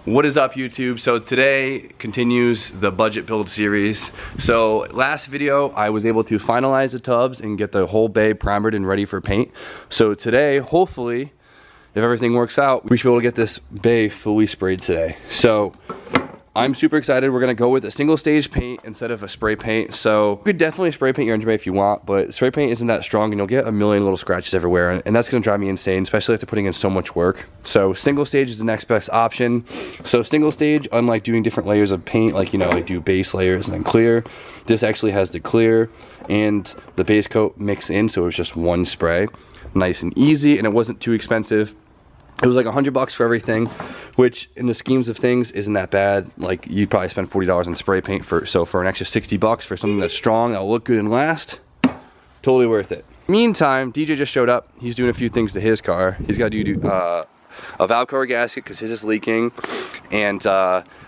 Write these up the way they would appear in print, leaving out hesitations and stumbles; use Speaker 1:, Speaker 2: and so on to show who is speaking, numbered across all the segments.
Speaker 1: What is up, YouTube? So today continues the budget build series. So last video I was able to finalize the tubs and get the whole bay primered and ready for paint. So today, hopefully, if everything works out, we should be able to get this bay fully sprayed today. So I'm super excited. We're gonna go with a single stage paint instead of a spray paint. So you could definitely spray paint your engine bay if you want, but spray paint isn't that strong and you'll get a million little scratches everywhere, and that's gonna drive me insane, especially after putting in so much work. So single stage is the next best option. So single stage, unlike doing different layers of paint, like, you know, I do base layers and then clear, this actually has the clear and the base coat mixed in, so it was just one spray. Nice and easy, and it wasn't too expensive. It was like $100 for everything, which in the schemes of things isn't that bad. Like, you'd probably spend $40 on spray paint for an extra $60 for something that's strong, that'll look good and last, totally worth it. Meantime, DJ just showed up. He's doing a few things to his car. He's got to do a valve cover gasket because his is leaking, and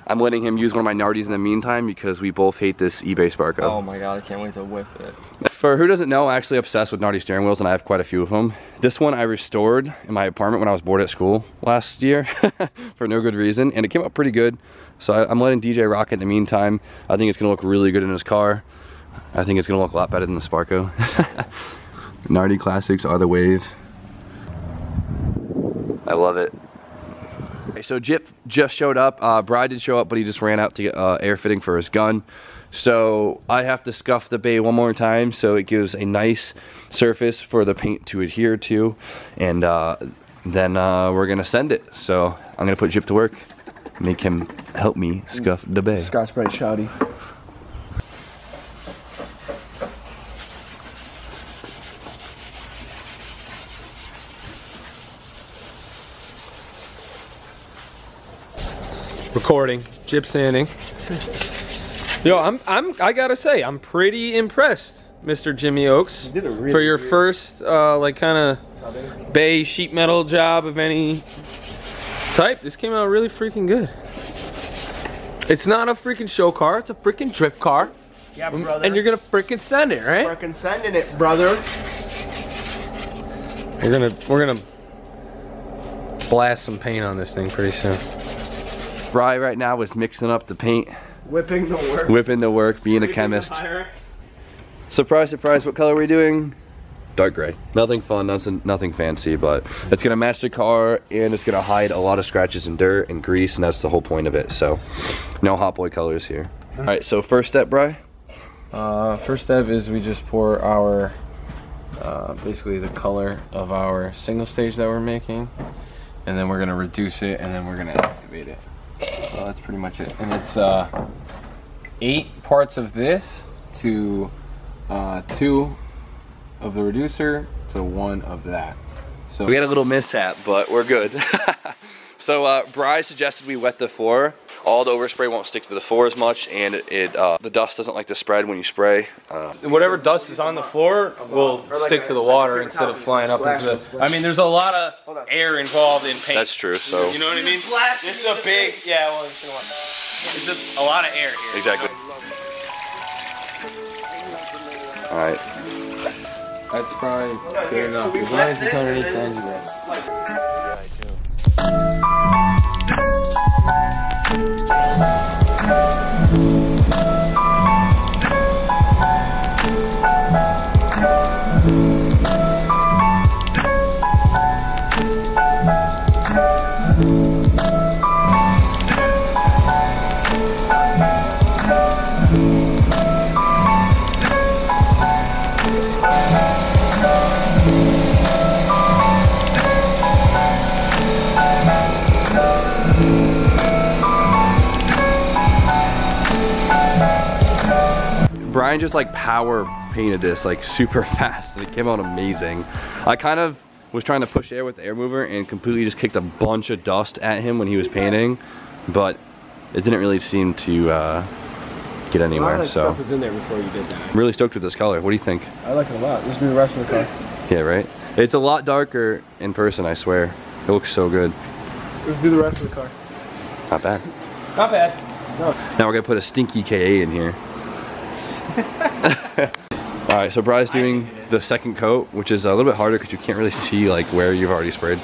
Speaker 1: I'm letting him use one of my Nardies in the meantime because we both hate this eBay Sparko.
Speaker 2: Oh my god, I can't wait to whip it.
Speaker 1: For who doesn't know, I'm actually obsessed with Nardi steering wheels, and I have quite a few of them. This one I restored in my apartment when I was bored at school last year for no good reason, and it came out pretty good. So I'm letting DJ rock it in the meantime. I think it's gonna look really good in his car. I think it's gonna look a lot better than the Sparko. Nardi classics are the wave. I love it. So Jip just showed up. Bride did show up, but he just ran out to get air fitting for his gun. So I have to scuff the bay one more time so it gives a nice surface for the paint to adhere to, and then we're gonna send it. So I'm gonna put Jip to work, make him help me scuff the bay.
Speaker 3: Scotch-Brite shouty.
Speaker 2: Recording, Jip sanding. Yo, I gotta say, I'm pretty impressed, Mr. Jimmy Oaks, for your first like kind of bay sheet metal job of any type. This came out really freaking good. It's not a freaking show car, it's a freaking drip car.
Speaker 3: Yeah, brother.
Speaker 2: And you're gonna freaking send it, right?
Speaker 3: Freaking sending it, brother.
Speaker 2: We're gonna blast some paint on this thing pretty soon.
Speaker 1: Bri right now is mixing up the paint.
Speaker 3: Whipping the work.
Speaker 1: Whipping the work, being a chemist. Surprise, surprise, what color are we doing? Dark gray. Nothing fun, nothing fancy, but it's gonna match the car and it's gonna hide a lot of scratches and dirt and grease, and that's the whole point of it. So, no hot boy colors here. All right, so first step, Bri?
Speaker 2: First step is we just pour our, basically the color of our single stage that we're making, and then we're gonna reduce it, and then we're gonna activate it. So that's pretty much it. And it's 8 parts of this to 2 of the reducer to 1 of that. So
Speaker 1: we had a little mishap, but we're good. So Bri suggested we wet the floor. All the overspray won't stick to the floor as much, and the dust doesn't like to spread when you spray.
Speaker 2: Whatever dust is on the floor will stick to the water instead of flying up into the... I mean, there's a lot of air involved in paint.
Speaker 1: That's true, so...
Speaker 2: You know what I mean? This is a big... Yeah, well, it's just a lot of air here.
Speaker 1: Exactly. Alright.
Speaker 2: That's probably good enough. As long as it's underneath the engine bay.
Speaker 1: Brian just like power painted this like super fast, and it came out amazing. I kind of was trying to push air with the air mover and completely just kicked a bunch of dust at him when he was painting, but it didn't really seem to get anywhere.
Speaker 3: A lot of
Speaker 1: so
Speaker 3: stuff was in there before you did that.
Speaker 1: I'm really stoked with this color. What do you think?
Speaker 3: I like it a lot. Let's do the rest of the car.
Speaker 1: Yeah, right? It's a lot darker in person, I swear. It looks so good.
Speaker 3: Let's do the rest of the car.
Speaker 1: Not bad.
Speaker 2: Not bad.
Speaker 3: No.
Speaker 1: Now we're gonna put a stinky KA in here. Alright, so Bri's doing the second coat, which is a little bit harder because you can't really see like where you've already sprayed.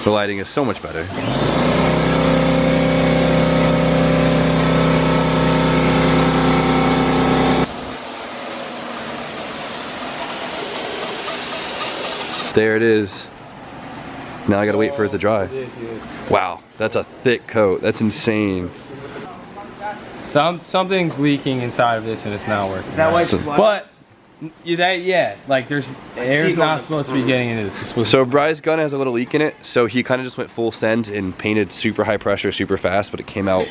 Speaker 1: The lighting is so much better. There it is. Now I gotta wait for it to dry. Wow, that's a thick coat. That's insane.
Speaker 2: Something's leaking inside of this and it's not working.
Speaker 3: Is that why it's
Speaker 2: But yeah, like there's air's not supposed to be getting into this. It's supposed
Speaker 1: So Bry's gun has a little leak in it, so he kind of just went full send and painted super high pressure, super fast, but it came out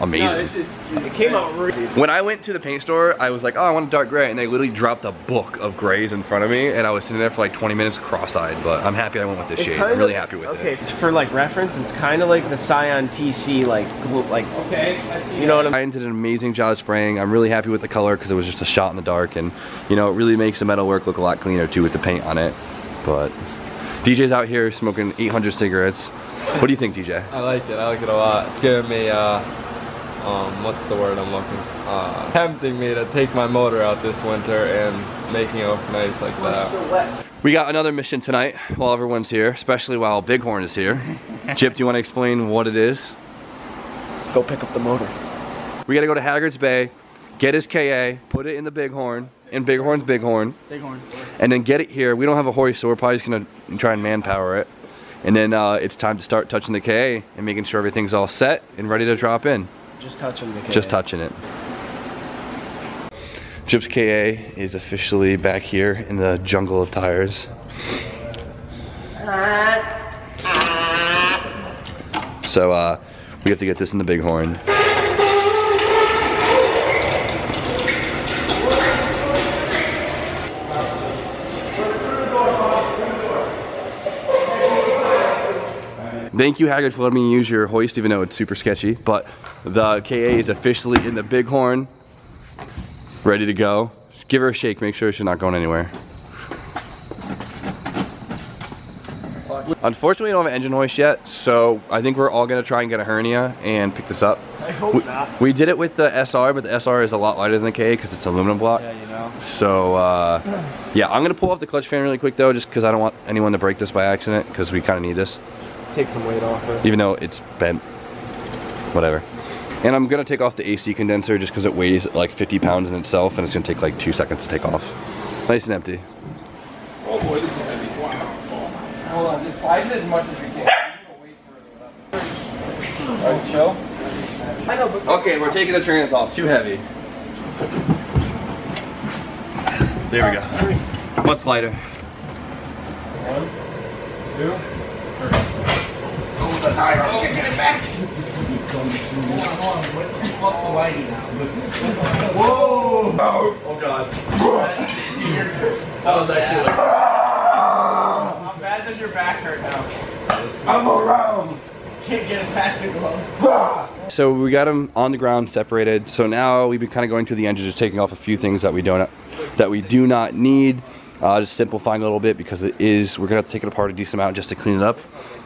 Speaker 1: amazing.
Speaker 3: It came out really.
Speaker 1: When I went to the paint store, I was like, oh, I want a dark gray, and they literally dropped a book of grays in front of me, and I was sitting there for like 20 minutes cross-eyed, but I'm happy I went with this shade. I'm really happy with it.
Speaker 3: Okay, it's for like reference, it's kind of like the Scion TC, like okay, you know what I mean?
Speaker 1: I did an amazing job spraying. I'm really happy with the color because it was just a shot in the dark, and you know, it really makes the metal work look a lot cleaner too with the paint on it. But DJ's out here smoking 800 cigarettes. What do you think, DJ?
Speaker 2: I like it a lot. It's giving me what's the word I'm looking? Tempting me to take my motor out this winter and making it look nice like that.
Speaker 1: We got another mission tonight while everyone's here, especially while Bighorn is here. Chip, do you want to explain what it is?
Speaker 3: Go pick up the motor.
Speaker 1: We gotta go to Haggard's Bay, get his KA, put it in the Bighorn, in Bighorn's Bighorn, and then get it here. We don't have a hoist, so we're probably just gonna try and manpower it. And then it's time to start touching the KA and making sure everything's all set and ready to drop in.
Speaker 3: Just touching the KA.
Speaker 1: Just touching it. Chip's KA is officially back here in the jungle of tires. So we have to get this in the Bighorn. Thank you, Haggard, for letting me use your hoist, even though it's super sketchy. But the KA is officially in the Bighorn, ready to go. Just give her a shake, make sure she's not going anywhere. Unfortunately, we don't have an engine hoist yet, so I think we're all gonna try and get a hernia and pick this up.
Speaker 3: I hope not.
Speaker 1: We did it with the SR, but the SR is a lot lighter than the KA because it's aluminum block.
Speaker 3: Yeah, you know.
Speaker 1: So, yeah, I'm gonna pull off the clutch fan really quick though, just because I don't want anyone to break this by accident, because we kind of need this.
Speaker 3: Take some weight off it.
Speaker 1: Even though it's bent, whatever. And I'm gonna take off the AC condenser just because it weighs like 50 pounds in itself, and it's gonna take like 2 seconds to take off. Nice and empty.
Speaker 2: Oh boy, this is heavy. Wow. Hold on, just slide it as much as we can. Alright, chill.
Speaker 3: I know, but
Speaker 1: Okay, we're taking the trans off. Too heavy. There we go. What's lighter?
Speaker 2: 1, 2, 3.
Speaker 3: the tire. Oh, get it back. Whoa!
Speaker 1: Oh god. That was actually like...
Speaker 3: How bad does your back hurt now?
Speaker 1: I'm around.
Speaker 3: Can't get it past the gloves.
Speaker 1: So we got them on the ground separated. So now we've been kind of going through the engine, just taking off a few things that we do not need. Just simplifying a little bit because we're gonna have to take it apart a decent amount just to clean it up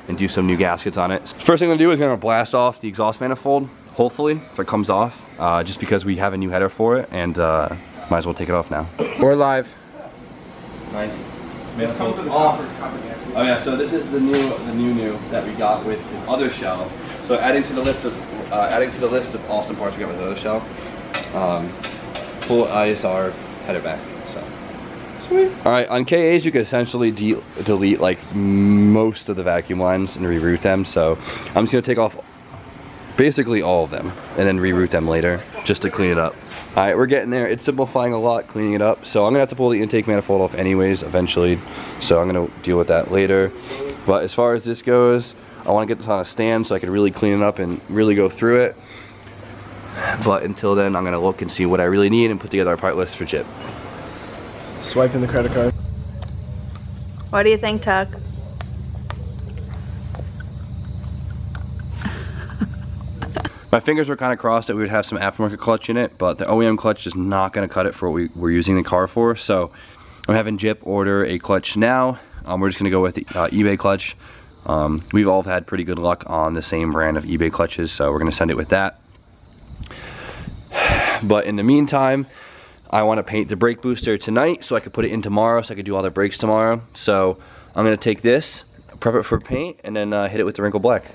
Speaker 1: and do some new gaskets on it. First thing I'm gonna do is gonna blast off the exhaust manifold, hopefully, if it comes off, just because we have a new header for it, and might as well take it off now.
Speaker 2: We're live.
Speaker 1: Nice. Oh yeah, so this is the new that we got with his other shell. So adding to the list of awesome parts we got with the other shell, full ISR header back. So sweet. All right, on KAs you can essentially delete like most of the vacuum lines and reroute them. So I'm just gonna take off basically all of them and then reroute them later just to clean it up. All right, we're getting there. It's simplifying a lot, cleaning it up. So I'm gonna have to pull the intake manifold off anyways eventually. So I'm gonna deal with that later. But as far as this goes, I wanna get this on a stand so I can really clean it up and really go through it. But until then, I'm gonna look and see what I really need and put together a part list for Chip.
Speaker 3: Swiping the credit card.
Speaker 4: What do you think, Tuck?
Speaker 1: My fingers were kind of crossed that we would have some aftermarket clutch in it, but the OEM clutch is not going to cut it for what we're using the car for. So I'm having Jip order a clutch now. We're just going to go with the eBay clutch. We've all had pretty good luck on the same brand of eBay clutches, so we're going to send it with that. But in the meantime, I want to paint the brake booster tonight so I could put it in tomorrow so I could do all the brakes tomorrow. So I'm going to take this, prep it for paint, and then hit it with the wrinkle black.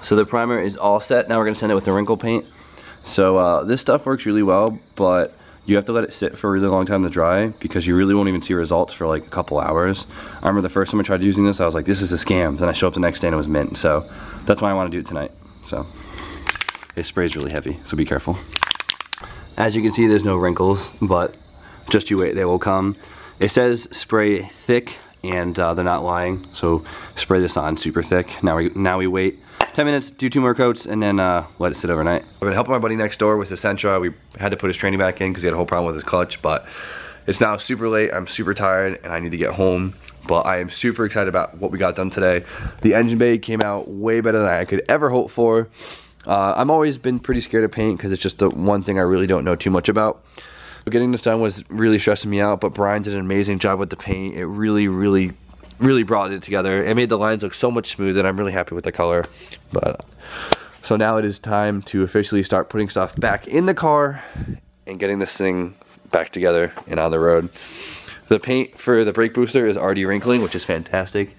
Speaker 1: So the primer is all set. Now we're gonna send it with the wrinkle paint. So this stuff works really well, but you have to let it sit for a really long time to dry because you really won't even see results for like a couple hours. I remember the first time I tried using this, I was like, this is a scam. Then I show up the next day and it was mint. So that's why I want to do it tonight. So it sprays really heavy, so be careful. As you can see, there's no wrinkles, but just you wait, they will come. It says spray thick, and they're not lying. So spray this on super thick. Now we wait 10 minutes, do 2 more coats, and then let it sit overnight. I've been helping my buddy next door with the Sentra. We had to put his training back in because he had a whole problem with his clutch, but it's now super late. I'm super tired and I need to get home, but I am super excited about what we got done today. The engine bay came out way better than I could ever hope for. I've always been pretty scared of paint because it's just the one thing I really don't know too much about. Getting this done was really stressing me out, but Brian did an amazing job with the paint. It really brought it together. It made the lines look so much smoother, and I'm really happy with the color. But so now it is time to officially start putting stuff back in the car and getting this thing back together and on the road. The paint for the brake booster is already wrinkling, which is fantastic.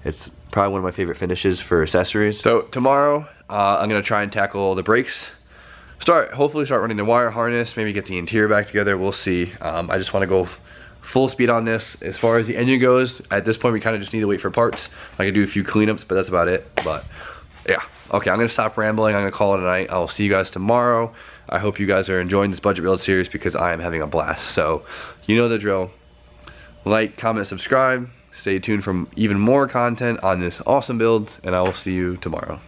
Speaker 1: It's probably one of my favorite finishes for accessories. So tomorrow, I'm gonna try and tackle the brakes. Hopefully start running the wire harness, maybe get the interior back together, we'll see. I just wanna go full speed on this. As far as the engine goes, at this point we kind of just need to wait for parts. I can do a few cleanups, but that's about it. But yeah, okay, I'm gonna stop rambling. I'm gonna call it a night. I'll see you guys tomorrow. I hope you guys are enjoying this budget build series because I am having a blast. So you know the drill. Like, comment, subscribe. Stay tuned for even more content on this awesome build, and I will see you tomorrow.